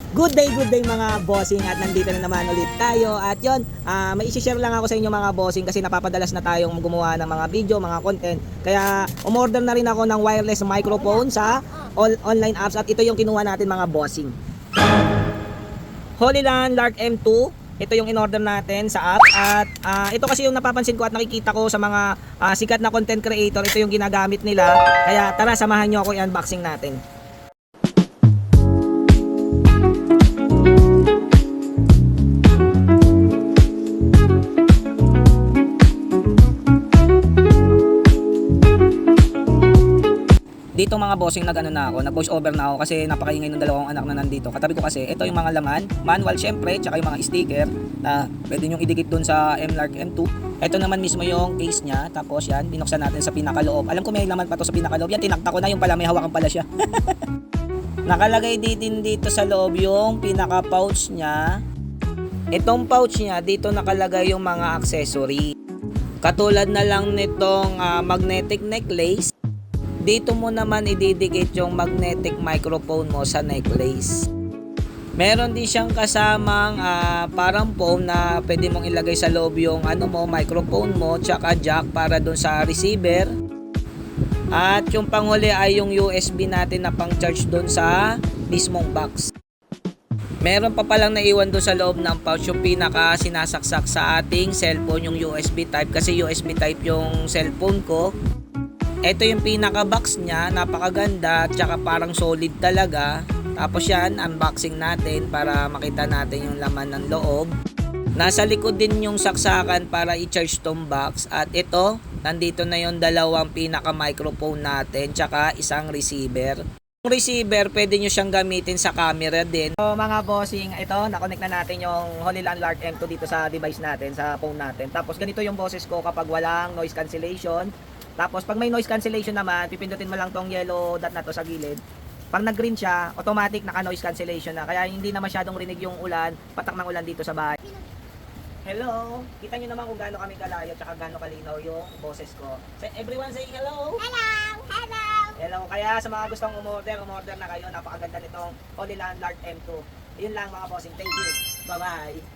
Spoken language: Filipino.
Good day mga bossing at nandito na naman ulit tayo at yon may isi-share lang ako sa inyo mga bossing kasi napapadalas na tayong gumawa ng mga video, mga content kaya umorder na rin ako ng wireless microphone sa online apps at ito yung kinuha natin mga bossing. Holyland Lark M2, ito yung in-order natin sa app at ito kasi yung napapansin ko at nakikita ko sa mga sikat na content creator, ito yung ginagamit nila kaya tara samahan nyo ako i-unboxing natin. Dito mga bossing nag-voice over na ako kasi napakaingay ng dalawang anak na nandito. Katabi ko kasi ito yung mga laman, manual syempre, tsaka yung mga sticker na pwede nyo idikit dun sa M-Lark M2. Ito naman mismo yung case niya, tapos yan, binuksan natin sa pinakaloob. Alam ko may laman pa to sa pinakaloob, yan tinakta ko na, yung pala may hawakan pala siya. Nakalagay din dito sa loob yung pinaka-pouch niya. Itong pouch niya, dito nakalagay yung mga accessory. Katulad na lang nitong magnetic necklace. Dito mo naman ididikit yung magnetic microphone mo sa necklace. Meron din siyang kasamang parang foam na pwede mong ilagay sa loob yung microphone mo tsaka jack para dun sa receiver. At yung panghuli ay yung USB natin na pang charge dun sa mismong box. Meron pa palang naiwan doon sa loob ng pouch yung pinaka sinasaksak sa ating cellphone, yung USB type kasi USB type yung cellphone ko. Ito yung pinaka box niya, napakaganda at saka parang solid talaga. Tapos yan, unboxing natin para makita natin yung laman ng loob. Nasa likod din yung saksakan para i-charge tong box. At ito, nandito na yung dalawang pinaka microphone natin tsaka isang receiver. Yung receiver, pwede nyo siyang gamitin sa camera din. So mga bossing, ito, nakonect na natin yung Holyland Lark M2 dito sa device natin, sa phone natin. Tapos ganito yung boses ko kapag walang noise cancellation. Tapos pag may noise cancellation naman, pipindutin mo lang tong yellow dot na to sa gilid. Pag nag-green siya, automatic naka-noise cancellation na. Kaya hindi na masyadong rinig yung ulan, patak ng ulan dito sa bahay. Hello! Kita nyo naman kung gaano kami kalayo at gaano kalinaw yung boses ko. So, everyone say hello! Hello! Hello! Hello! Kaya sa mga gustong umorder na kayo. Napakaganda nitong Holyland Lark M2. Yun lang mga bossing. Thank you. Bye-bye!